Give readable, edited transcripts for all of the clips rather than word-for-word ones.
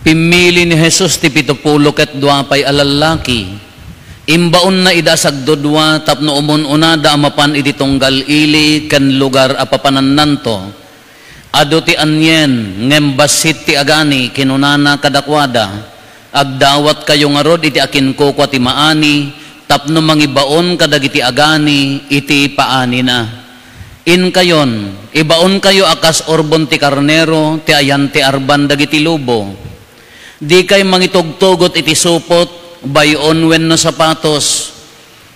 Pimili ni Jesus ti 72 pay alalaki. Imbaon na idasag dodwa tapno umon unada amapan iti tunggal ili ken lugar apapanan nanto. Ado ti anyen ngembasit ti agani kinunana kadakwada. Agdawat kayo nga rod iti akin ko kwa ti maani tapno mangibaon kadagiti agani iti paani na. In kayon, ibaon kayo akas orbon ti karnero ti ayan ti arban dagiti lubo. Di kay mangitugtugot iti supot, bayon wenno sapatos.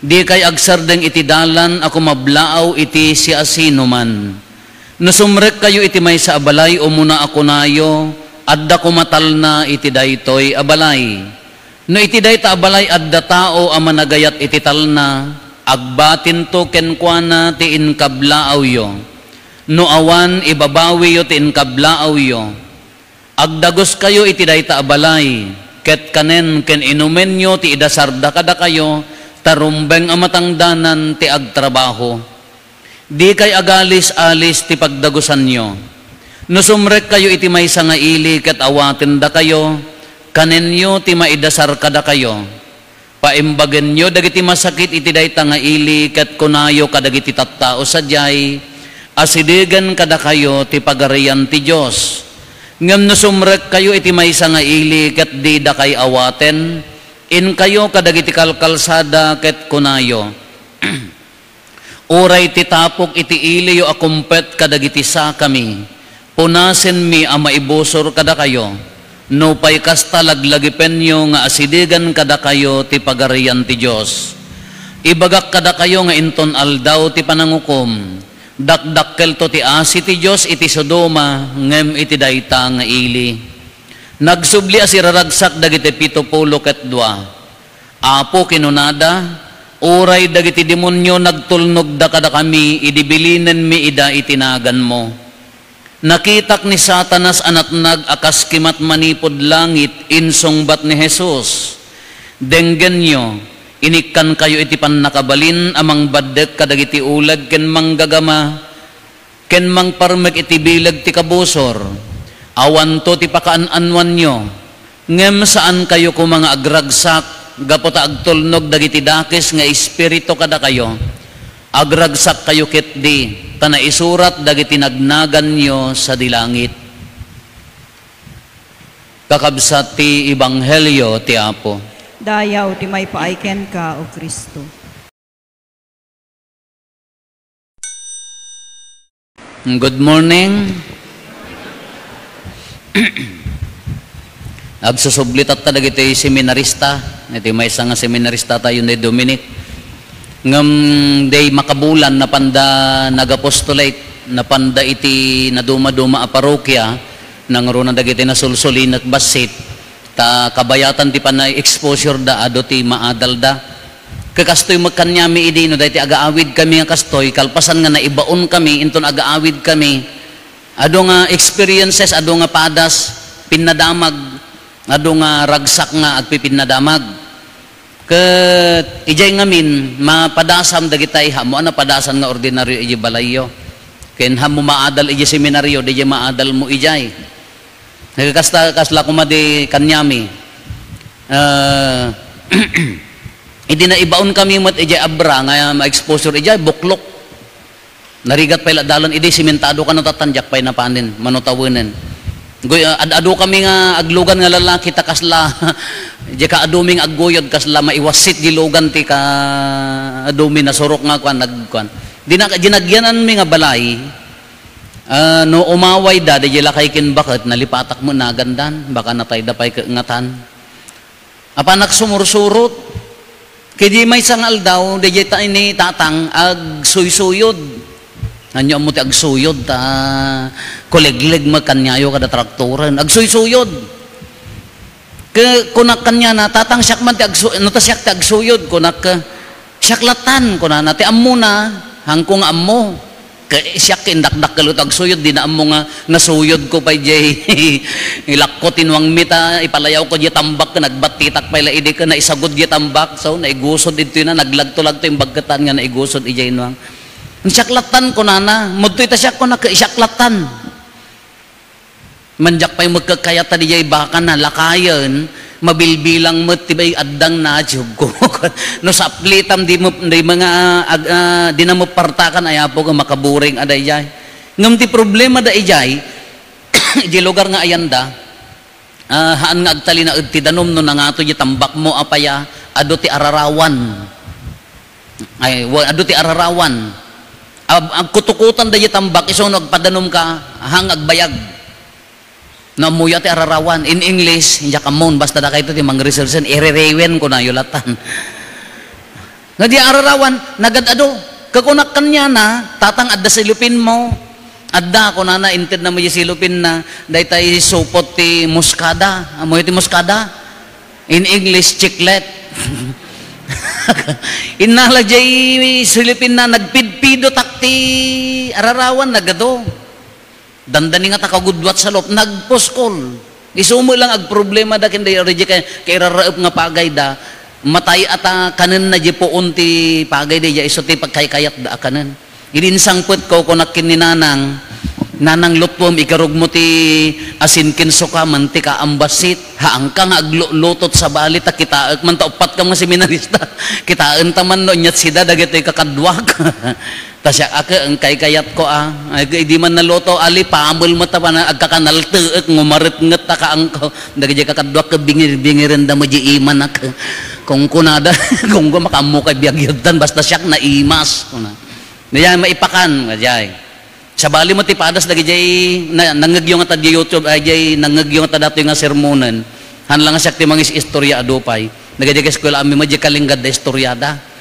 Di kay agsardeng iti dalan, ako mablaaw iti si asino man. Nasumrek kayo iti may sa abalay, umuna ako nayo, adda kumatal na iti daytoy abalay. No iti dayta abalay, adda tao ama nagayat iti talna, agbatin to kenkwana ti inkablaaw yo. No awan, ibabawi yo ti inkablaaw yo. Agdagos kayo iti dayta abalay, ket kanen ken inumen nyo ti idasarda kada kayo, tarumbeng amatangdanan ti agtrabaho. Di kay agalis-alis ti pagdagosan nyo. Nusumrek kayo iti maysa nga ili, ket awaten da kayo, kanen nyo ti maidasar kada kayo. Paimbagen nyo dagiti masakit iti dayta nga ili, ket kunayo kadagiti tattao sadyay, asidigan kada kayo ti pagarian ti Dios. Ngam nasumrek kayo iti maysa nga ili ket di da kay awaten, in kayo kadagiti kalkalsada ket kunayo. Uray ti tapok iti ili yo akumpet kadagiti sa kami, punasen mi a maibusor kada kayo, no pay kasta laglagipen nyo nga asidigan kada kayo ti pagarian ti Dios. Ibagak kada kayo nga inton aldaw ti panangukom, dakdakkel to ti asi ti Diyos iti Sodoma ngem iti dayta nga ili. Nagsubli asiraragsak dagiti 72. Apo kinunada, uray dagiti demonyo nagtulnog da kada kami, idibilinen mi ida itinagan mo. Nakitak ni Satanas anatnag akas kimat manipod langit insungbat ni Jesus. Denggen nyo, inikkan kayo iti pannakabalin amang baddek kadagiti ulag ken manggagama ken mangparmek iti bilag ti kabusor. Awan to ti pakaan-anwan nyo. Ngem saan kayo ko mga agragsak gapota agtulnog dagiti dakes nga espiritu kada kayo. Agragsak kayo ketdi tana isurat dagiti nagnagan nyo sa dilangit. Kakabsat ti Ebanghelyo ti Apo. Dayaw ti may paaiken ka, O Kristo. Good morning. Agsusublit at talaga ito yung seminarista. Ito yung may isang seminarista tayo ni Dominic. Ngam day makabulan na panda nag-apostolate, na panda iti naduma-duma a parokya, nang runa dagiti na sulsulin at basit, ta kabayatan ti panay exposure da ado ti maadal da. Kakastoy magkanyami idi no dahiti agaawid kami nga kastoy, kalpasan nga naibaon kami, inton agaawid kami. Ado nga experiences, ado nga padas, pinadamag, ado nga ragsak nga at pipinadamag. Ket ijay ngamin mapadasam dagitay hamo ana padasan nga ordinaryo iji balayo. Ken hamo maadal iji seminaryo di maadal mo ijay. Nagkasta kasla kumadi kanyami. Idi na ibaon kami mat ijay abra nga ma-exposure ijay buklok. Narigat pa dalon idi simentado ka natatanjak pay napanin manutawenen. Ado kami nga aglugan nga lalaki ta kasla di ka aduming agguyod kasla maiwasit gilugan ti ka adumi na surok nga kwan nagkwan. Di na ginagyanan mi nga balay. No umaway da di lakay kin bakit nalipatak mo na gandan baka natay dapay ngatan. Apa nagsumursurot kedi may sangal daw di ta ini tatang ag suysuyod. Anyo mo ti agsuyod ta kolegleg magkanyayo kada traktoran agsuysuyod. Ke kunak kanya na tatang syak man ti agsuyod no ta syak ti agsuyod kunak syaklatan kunana ti ammo na hangkong ammo. Siyak kindak-dak kalut agsuyod di na ammo nga nasuyod ko pay jay ilakko tinwang mita ipalayaw ko di tambak ka nagbatitak pay laidi ka na isagod di tambak so naigusod dito na naglagto-lagto yung bagkatan nga naigusod ijay nwang syaklatan ko nana mudto ita syak ko na ka syaklatan Manjak pa'y magkakayat ta dijay baka na lakayan, mabilbilang mo tibay addang na ko. No saplitam di mga di na mo partakan ay apo ka makaburing aday jay. Ngam ti problema da ijay, di lugar nga ayanda, haan nga agtali na ti danom no nangato di tambak mo apaya, ado ti ararawan. Ay, ado ti ararawan. Ang kutukutan da di tambak, iso nagpadanom ka, hang agbayag. Na muya ti ararawan in English hindi ka mon basta da kayto ti mangresersen irerewen ko na yulatan nga di ararawan nagadado kakunak kanya na tatang adda silupin mo adda ko na inted na mo silupin na daytay supot ti muskada amoy ti muskada in English chiclet inala jay silupin na nagpidpido takti ararawan nagado dandani nga takagudwat sa loob, nagposkol. Isumo lang ag problema da kinday origi kay raraep nga pagay da, matay ata kanen na di poon ti pagay da, iso ti pagkaykayat da kanen. Ilinsangput ko kunak kininanang, nanang lutwom, ikarog mo ti asin kinso ka, mantika ambasit, haang ka nga aglutot sa bali, ta kitaak man ta upat ka mga seminarista, kitaan taman no, nyat sida, dagito'y kakadwag. Tasya ang kay-kayat ko ay di man naluto ali paamol mo ta na agkakanalteek ngumarit nget ta kaang ko dagiti kakadwa ka bingir-bingiren da mo di iman ak kung kunada kung go makamu kay biagyudan basta siyak na imas kuna niya maipakan ajay sa bali mo ti padas dagiti nangagyo nga ta di YouTube ajay nangagyo nga ta dato nga sermonan hanlang siyak ti mangis istorya adupay dagiti eskwela ami mo di kalinggad da istoryada.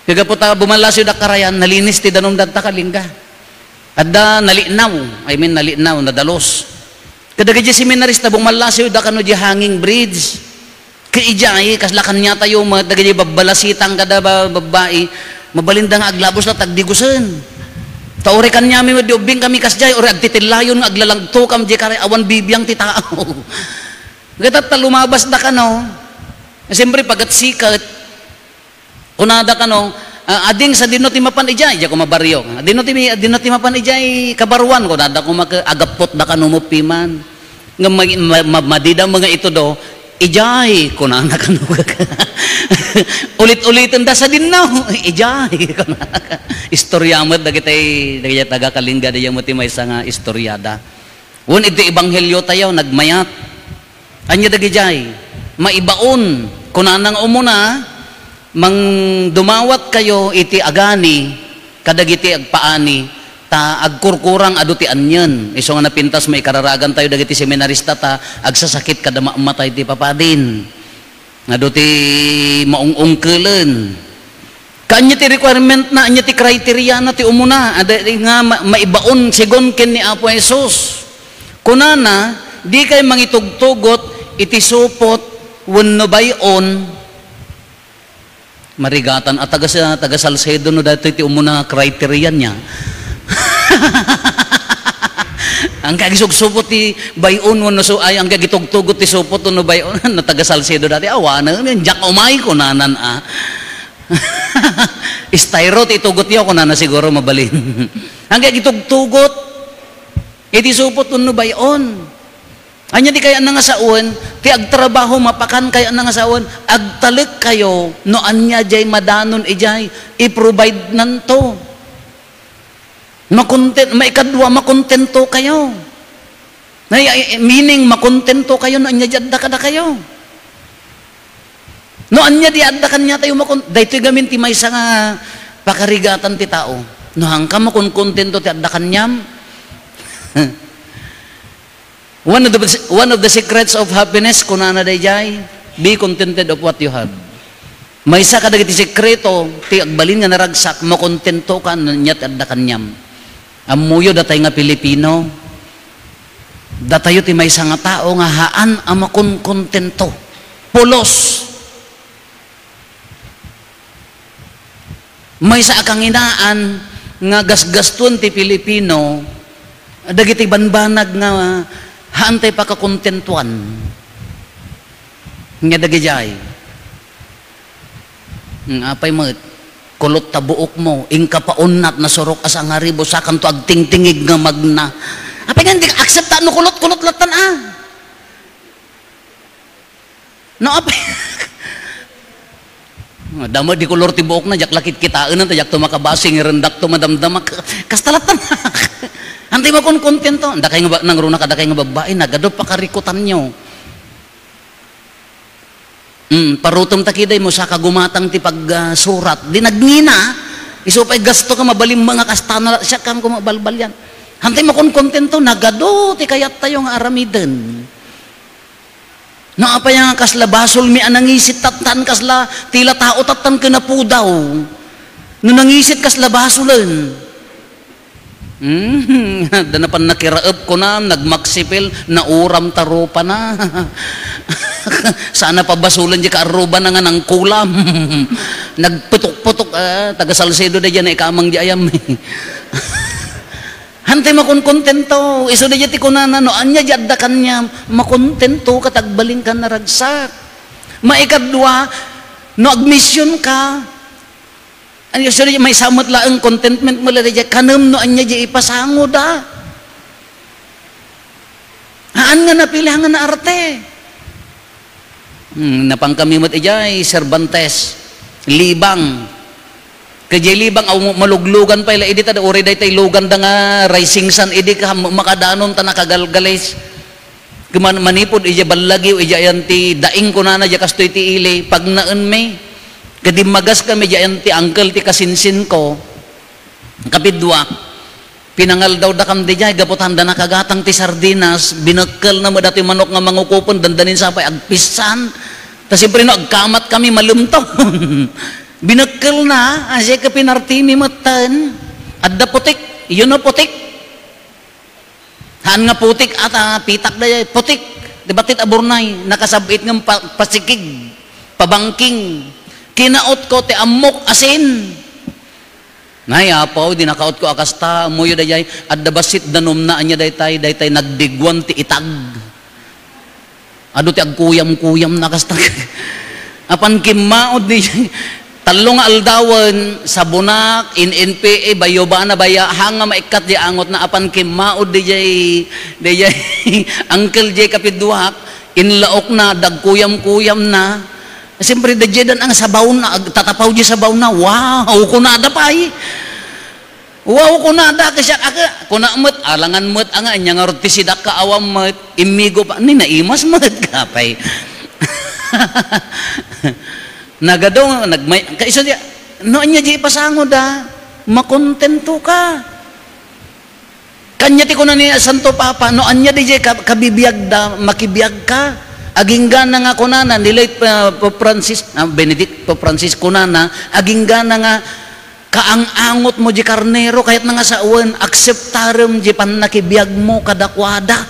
Kaya po ta bumalasyo da karayan, nalinis ti danom danta kalingga. Adda nalinaw, nalinaw, nadalos. Kada kaya seminarista bumalasyo da kano di hanging bridge. Kaya ijay, kaslakan niya tayo, dagay babalasitang kada babae, mabalinda nga aglabos na tagdigusan. Taore kan niya, may diubing kami kasjay, ore agtitilayon nga aglalagto kam di karay, awan bibiyang ti tao. Kaya lumabas da kano, siyempre pagat sikat, kunada kano ading sa dinoti mapan ijay ko mabaryo dinoti mapan ijay kabaruan ko nada ko agapot da kano mo piman nga madida mga ito do ijay kunana kano ulit-ulitin da sa dinno ijay kunana istoryamet dagitay taga kalingga da mo ti maysa nga istoryada won iti ebanghelyo tayo nagmayat anya dagijay maibaon kunanang umuna mang dumawat kayo iti agani kadagiti agpaani ta agkurkurang adu ti anyen iso nga napintas may kararagan tayo dagiti seminarista ta agsasakit kada mamatay ti papadin adu ti maungungkelen kanya ti requirement na anya ti criteria na ti umuna ada nga maibaon sigon ken ni Apo Jesus kunana di kay mangitugtugot iti supot wenno bayon marigatan at taga Salcedo no dito iti umuna criteria niya ang kagisugsupot ti bayon no so ay ang kagitugtugot ti supot no bayon na taga Salcedo dati awana jak umay ko nanan styro ti tugot niya ko nana siguro mabalin ang kagitugtugot iti supot no bayon anya di kaya nga saon ti agtrabaho mapakan kaya nga saon agtalik kayo no anya jay madanon ijay i-provide nanto maikadwa makontento kayo meaning makontento kayo no anya jadda kada kayo no anya di adda kanya tayo daytoy gamin ti maysa nga pakarigatan ti tao no hangka makonkontento ti adda kanyam One of the secrets of happiness kunana dayjay be contented of what you have. Maysa ka dagiti sekreto ti agbalin nga naragsak makontento ka nyat adda kanyam. Ammuyo datay nga Pilipino. Datayo ti maysa nga tao nga haan a makonkontento. Pulos. Maysa kang inaan nga gasgaston ti Pilipino dagiti banbanag nga hantay pakakontentuan nga dagijay apay mo kulot ta buok mo ingka paunat na surok asa nga ribo sakan to agtingtingig nga magna Apa nga, hindi ka aksepta, no kulot-kulot latan No, apa dama di kolor ti buok na, jak lakit kitaan na, jak tumakabasing, rendak tumadamdamak, kastalatan Antay mo kung kontento, anda kayo nga nang runa kada kayo nga babae, nagado pa karikutan nyo. Parutom takiday mo sa kagumatang ti pagsurat, di nagnina, isupay gasto ka mabalim mga kastana, siya kam kumabalbal yan. Antay mo kung kontento, nagado, ti kayat tayo nga aramiden. Na apa yang kasla basol mi anangisit tatan kasla, tila tao tatan ka na po daw. No nangisit kasla basolen. Danapan nakiraep ko na, nagmaksipil, nauram tarupa na. Sana pabasulan di ka aruba na nga ng kulam. Nagputok-putok, taga Salcedo na dyan, ikamang di ayam. Hantay makonkontento, iso na dyan ko na, no, anya jadda kanya, makontento, katagbaling ka na ragsak. Maikadwa, no, admission ka, ano so may samot laang contentment mo lada dyan, kanam no anya dyan ipasango da. Haan nga napilihan nga na arte. Napangkamimot ijay, Cervantes, Libang. Kaya Libang, maluglugan pa ila, idi tada, uri day tay lugan da nga, rising sun, idi ka, makadanon ta nakagalgalis. Manipod, ija balagiw, ija yanti, daing ko na dyan kastoy ti ili, pag naan may, kadimagas kami dyan ti uncle ti kasinsin ko kapidwa pinangal daw da kam di dyan gaputan da nakagatang ti sardinas binakal na mo dati manok nga mangukupon dandanin sa pay agpisan ta siyempre no agkamat kami malumton binakal na asya ka pinartimi matan adda putik yun na putik haan nga putik at pitak da putik dibatit aburnay nakasabit ng pasikig pabangking kinaot ko ti amok asin. Nayapaw, di nakaot ko akasta, muyo dayay, adda basit danom na anya daytay nagdigwan ti itag. Ado ti agkuyam-kuyam na kasta. Apan kimaod di talong aldawan sa bunak, in NPA, bayo ba na baya, hanga maikat di angot na apan kimaod di jay, Uncle J kapidwak, inlaok na, dagkuyam-kuyam na, siyempre, dadyadan ang sabaw na, tatapaw di sabaw na, wow, kunada pa eh. Wow, kunada, kasi ako, kunamot, alangan mot, ang anya nga rotisidak ka awam mot, imigo pa, ni naimas mot ka pa eh. Nagadong, kaisa di, no, anya di pasango da, makontento ka. Kanya ti ko na ni Santo Papa, no, anya di kabibiyag da, makibiyag ka. Aginggan na nga kunana, nilay Pope Francis, Benedict Pope Francis kunana, aginggan na nga kaang-angot mo di karnero, kahit na nga sa uwan, akseptarum di pan nakibiyag mo kadakwada.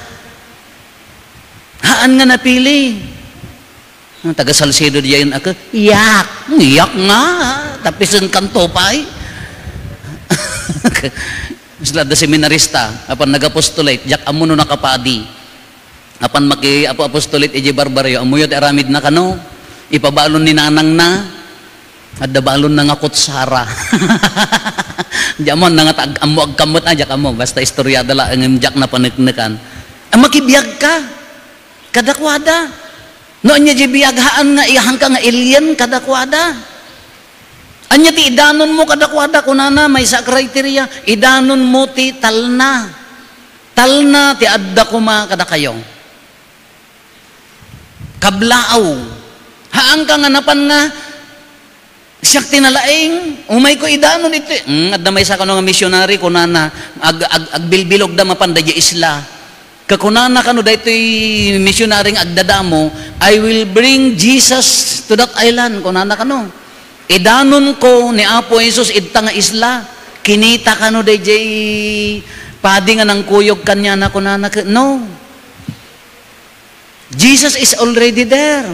Haan nga napili. Taga Salcedo di yun ako, iyak nga, tapisan kanto pa eh. Sila da seminarista, apan nag-apostolate, jak amuno nakapadi. Apan maki apo apostolit iji barbaryo amuyot aramid na kano ipabalon ni nanang na adda balon na nga kutsara diamon na nga amo agkamot aja kamo basta istorya dala ang jak na paniknekan makibiyag ka kadakwada no anya ji biyaghaan nga ihang ka nga alien kadakwada anya ti idanon mo kadakwada kunana may sa kriteria idanon mo ti talna ti adda kuma kada kayo kablaaw haang ka nga napan nga siyak tinalaing umay ko idanon ito adda may sa kano nga missionary kunana agbilbilog da mapan da isla kakunana kano da ito'y missionary agdadamo I will bring Jesus to that island kunana kano idanon ko ni Apo Jesus idta nga isla kinita kano da padi nga ng kuyog kanya na kunana no Jesus is already there.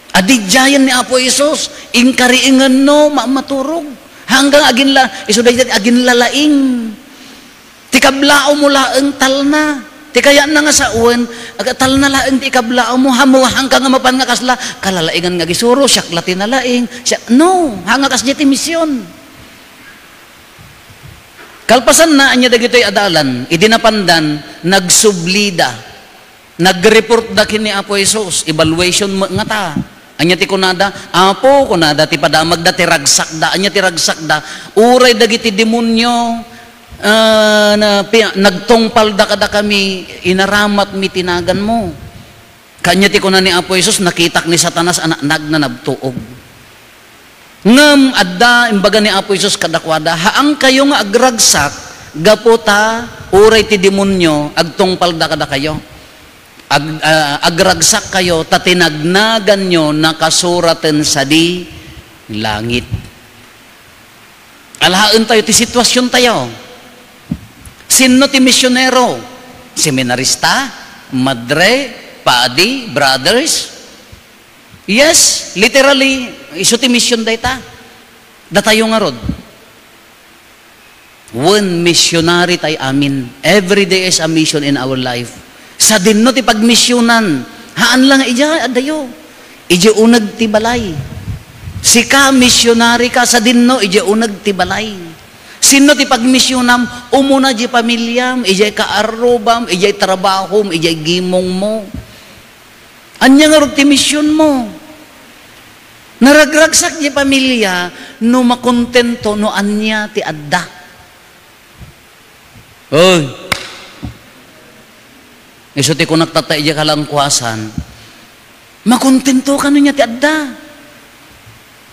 Adigjayan ni Apo Isos, ingkariingan no, maturog. Hanggang agin lalaing. Tikablao mo laeng talna. Tikaya na nga sa uwan, talna laeng tikablao mo, hamuhang ka nga mapan nga kasla, kalalaingan nga gisuro, siyak latin na laing. No, hanga kas jeti misyon. Kalpasan na, anya dagitoy adalan, idinapandan, nagsublida, nagreport da kini Apo Jesus, evaluation nga ta. Anya ti kunada, Apo kunada, ti padamag da, ti ragsak da, anya ti ragsak da, uray dagiti demonyo, nagtungpal da kada kami, inaramat mi tinagan mo. Kanya ti kunan ni Apo Jesus, nakitak ni Satanas, anak nagnanabtuog. Ngam adda imbaga ni Apo Jesus kadakwada, haang kayo nga agragsak, gapota, uray ti demonyo, agtungpal da kada kayo. Agragsak kayo, tatinagnagan nyo, nakasuraten sa di langit. Alhaan tayo, ti sitwasyon tayo. Sino ti misyonero? Seminarista? Madre? Padi? Brothers? Yes, literally, iso ti mission dayta. Datayo nga rod. One missionary tayo amin. Every day is a mission in our life. Sa dinno ti pagmisyonan, haan lang ija adayo. Ija unag ti balay. Sika missionary ka sa dinno, ija unag ti balay. Sino ti pagmisyonam, umuna di pamilyam, ija kaarobam, ija trabahom, ija gimong mo. Anya nga ti misyon mo. Naragragsak di pamilya, no makontento, no anya ti adda. Oy! Iso ti kung nagtatay di kalangkwasan, makontento ka no niya ti adda.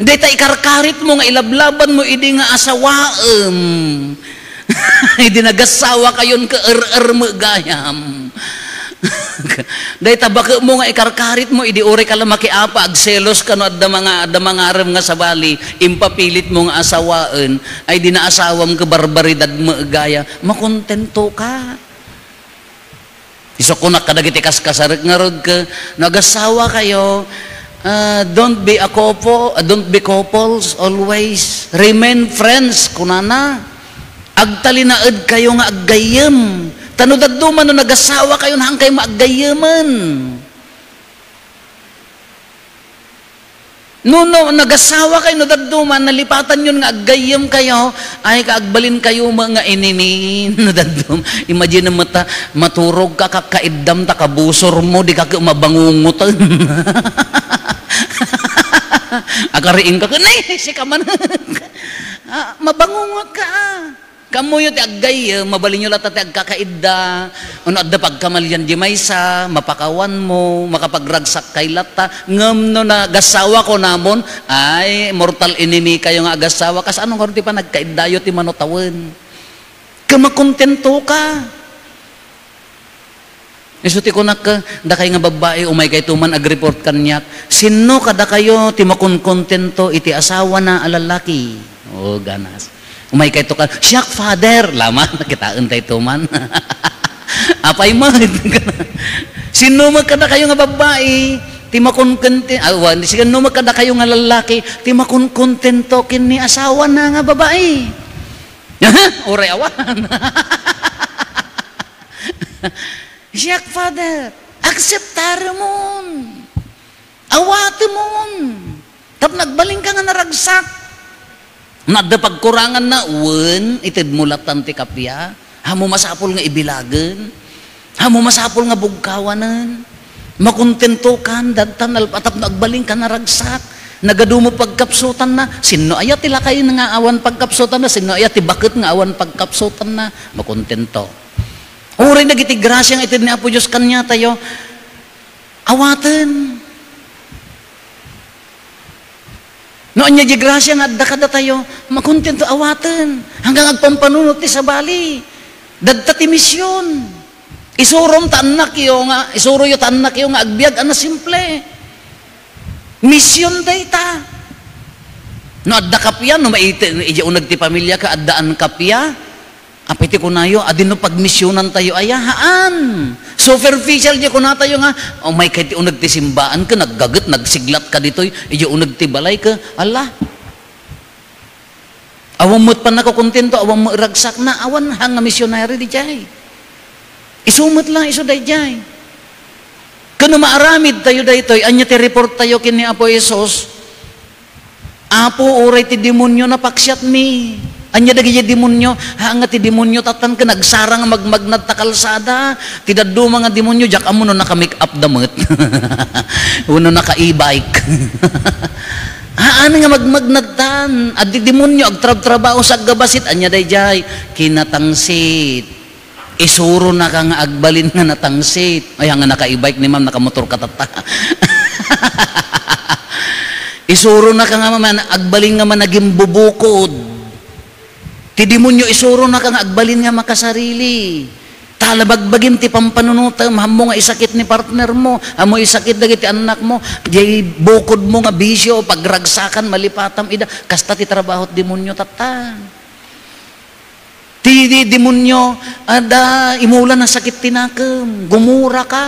Hindi ta ikarkarit mo nga ilablaban mo, idi nga asawaem. Idi nagasawa kayon ka mo gayam. Dahil tabaka mo nga ikarkarit mo, idi ore ka lang makiapa, agselos ka no, adda mga aram nga sabali, impapilit mo nga asawaan, ay di na asawam ka barbaridad mo gaya, makontento ka. Iso ko nakadagiti kaskasarik nga rod ka, nagasawa kayo, don't be couples always, remain friends, kunana, agtalinaad kayo nga aggayem, tanudad duman no nagasawa kayo hang kayo maaggayaman. No, nagasawa kayo no dadduman, nalipatan yun nga aggayam kayo, ay kaagbalin kayo mga enemy. No daddum, imagine mo ta, maturog ka, kakaidam ta, kabusor mo, di ka mabangungot. Akariin ka, nay, si ka man. Mabangungot ka. Kamuyo ti aggay, mabalin nyo lata ti agkakaida, ano adda pagkamalyan di maysa, mapakawan mo, makapagragsak kay lata, ngam no nagasawa ko namon, ay mortal enemy kayo nga agasawa, kas anong karon ti pa nagkaidayo ti manotawan. Kamakontento ka. Isuti ko na ka, da kayo nga babae, umay kay tuman ag-report kanyak, sino kada kayo ti makonkontento iti asawa na alalaki? O ganas. Umay kay to ka, siyak father, lama, nakitaan tayo tuman. Apay mo, sino magkada kayo nga babae, ti makonkontento, sino magkada kayo nga lalaki, ti makonkontento kini asawa na nga babae. Oray awan. Siyak father, akseptare mon, awate mon, tap nagbaling ka nga naragsak, nadda pagkurangan na uwan, itid mulatan ti kapya, hamo masapol nga ibilagan, hamo masapol nga bugkawanan, makontento kan, dadtan alpatap nagbaling ka naragsak, nagadumo pagkapsutan na, sino ayat tila kayo nga awan pagkapsutan na, sino ayat ti bakit nga awan pagkapsutan na, makontento. Uri nagiti grasya nga itid ni Apo Diyos kanya tayo, awaten. No anya di grasya nga adda kada tayo, makontento awaten, hanggang agpampanunot ti sabali, dadta ti misyon. Isurom tanak yo nga, isuro yo tanak yo nga agbiag ana simple. Misyon dayta. No adda kapya no maite ija unag ti pamilya ka addaan kapya. Apiti ko nayo, adin no pagmisyonan tayo ayahaan. Superficial di ko na tayo nga, oh may kahit unag ti simbaan ka, naggagat, nagsiglat ka dito, iyo unag ti balay ka, ala. Awang mo't pa nakukontento, awang mo ragsak na, awan hang nga misyonary di jay. Isumot lang, iso day jay. Kano maaramid tayo daytoy, anya ti report tayo kini Apo Jesus, Apo, uray ti demonyo na paksyat mi. Anya dagi demonyo, nga ti demonyo tatan ka nagsarang magmagnad ta kalsada. Ti daddo mga demonyo jak amo no naka-make up damit. Uno naka-e-bike. Ano nga magmagnagtan? At di demonyo agtrab-trabaho sa gabasit anya dayjay kinatangsit. Isuro na ka nga agbalin nga natangsit. Ay nga naka-e-bike ni ma'am nakamotor katata. Isuro na ka nga man agbalin nga man naging bubukod. Ti demonyo isuro na kang agbalin nga makasarili. Talabagbagim ti pampanunutam, hamo nga isakit ni partner mo, hamo isakit dagiti anak mo, di bukod mo nga bisyo, pagragsakan, malipatam, ida, kasta ti trabaho demonyo tatan. Ti demonyo, ada, imulan na sakit tinakam, gumura ka.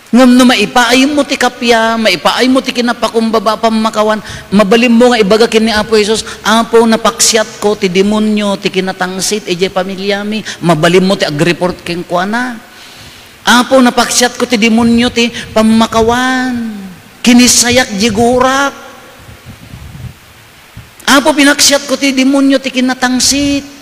Ngam no maipaay mo ti kapya, maipaay mo ti kinapakumbaba pamakawan, mabalim mo nga ibaga kini Apo Jesus, Apo napaksyat ko ti demonyo, ti kinatangsit, ejay pamilyami, mabalim mo ti agreport king kuana. Apo napaksyat ko ti demonyo ti pamakawan, kinisayak jigurak. Apo pinaksyat ko ti demonyo ti kinatangsit.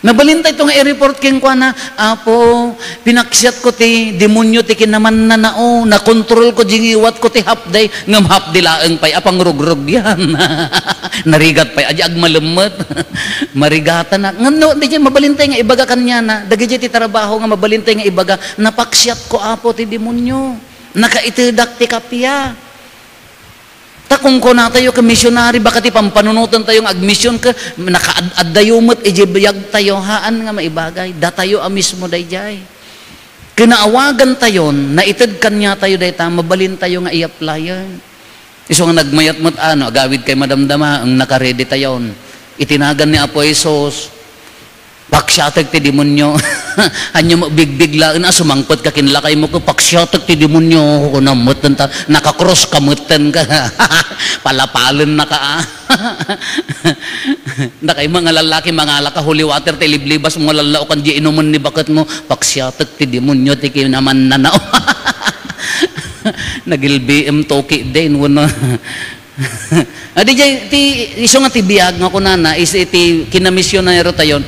Nabalintay itong i-report king kwa na, Apo, pinaksyat ko ti demonyo ti kinaman na nao, nakontrol ko jingiwat ko ti hapday, ngam hapdilaeng pa'y apang rugrug yan. Narigat pa'y, aja agmalemmet. Marigatan na. Ngam no, di dyan mabalintay nga ibaga kanya na, dagi dyan ti trabaho nga mabalintay nga ibaga, napaksyat ko Apo ti demonyo, nakaitidak ti kapya. Kung ko na tayo ka missionary, baka ti pampanunutan tayong agmisyon ka, nakaad-dayumot, ijibiyag tayo, haan nga maibagay, datayo mismo dayjay. Kinaawagan tayo, naitid kanya tayo dayta, mabalin tayo nga i-applyan. Iso nga nagmayat mo't agawid kay madamdama, ang nakaredy tayo, itinagan ni Apo Jesus, paksyatek ti demonyo, anyo mo bigbiglaan, sumangpot ka kinlakay mo ko, paksyatek ti demonyo, kunamutan ta, nakakross kamutan ka, palapalin na ka, nakay mga lalaki, mga alaka, holy water, ti liblibas, mga lalao kan di inuman ni bakat mo, paksyatek ti demonyo, ti kinaman nanao, nagilbim toki din, wano, adi jay, iso nga ti biyag nga kunana, is iti kinamisyonero tayon,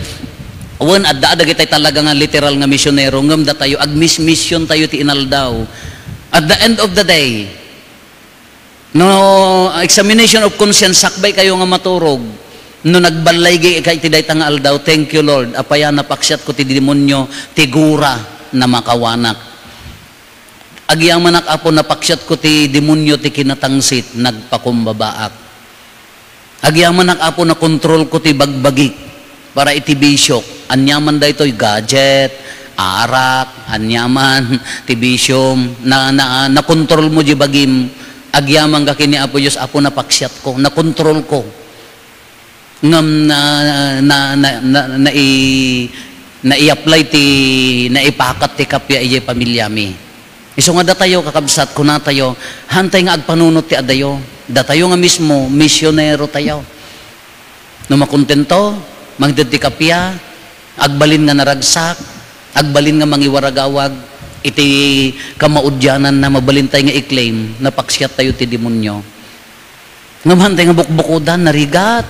wan adda dagiti talaga nga literal nga misyonero ngem da tayo agmis-mission tayo ti inaldaw. At the end of the day, no examination of conscience sakbay kayo nga maturog. No nagbalay kay ti dayta nga aldaw, thank you Lord. Apaya napaksyat ko ti demonyo ti gura na makawanak. Agyaman Apo napaksyat ko ti demonyo ti kinatangsit nagpakumbabaak. Agyaman Apo na kontrol ko ti bagbagik para iti bisyok. Anyaman da ito'y gadget, arak, anyaman, tibisyom, na kontrol mo di bagim, agyaman ka kini Apo Diyos, Apo napaksyat ko, na kontrol ko. Ngam na i-apply ti, na ipakat ti kapya ijay pamilyami. Iso nga da tayo, kakabsat ko na tayo, hantay nga agpanunot ti adayo, da tayo nga mismo, misyonero tayo. No makontento, magdad ti kapya, agbalin nga naragsak, agbalin nga mangiwaragawag, iti kamaudyanan na mabalintay nga i-claim, napaksyat tayo ti demonyo. Ngamantay nga bukbukudan, narigat.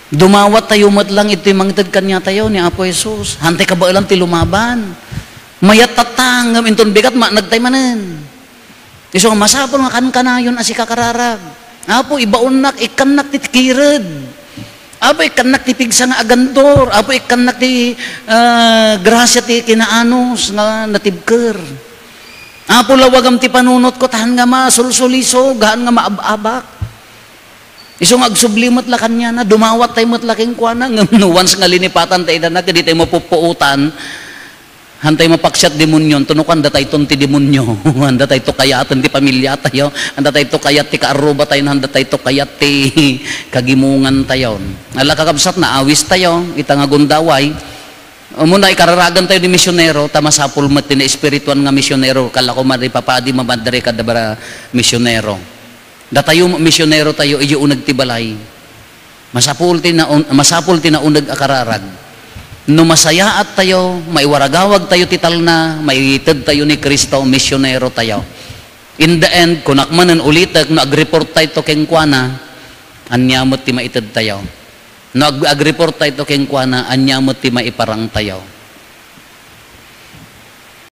Dumawat tayo matlang iti mangitad kanya tayo ni Apo Jesus. Hantay ka ba ilang ti lumaban? Mayat tatang, inton bigat, nagtay manen. Iso nga masapol nga kan-kanayon asi kakararag. Apo, ibaunak, ikanak ti kired. Apo ikanak ti pigsa nga agandor, apo ikanak ti grasya ti kinaanos nga natibker. Apo lawagam ti panunot ko tahan nga masulsuliso, gahan nga maababak. Iso nga agsublimot la kanya na dumawat tayo mo't laking kuana no once nga linipatan tayo na kadi tayo mapupuutan. Hantay mapaksyat demonyon, tunukan da tayo ti demonyo, handa tayo to kayatan ti pamilya tayo, handa tayo to kayat ti kaaruba tayo, handa tayo to kayat ti kagimungan tayo. Ala kakabsat na awis tayo, ita nga gundaway, muna ikararagan tayo di misyonero, tamasapul mo ti na espirituan nga misyonero, kala ko maripapadi mamadre ka dabara misyonero. Da tayo misyonero tayo, iyo unag ti balay, masapul ti na unag akararag. No masayaat tayo, maiwaragawag tayo tital na, maiitid tayo ni Kristo, misyonero tayo. In the end, kunakmanan ulitak, no agreport tayo to kengkwana, anyamot ti maitad tayaw. No, ag-report tayo keng kuana, anyamot ti maiparang tayaw.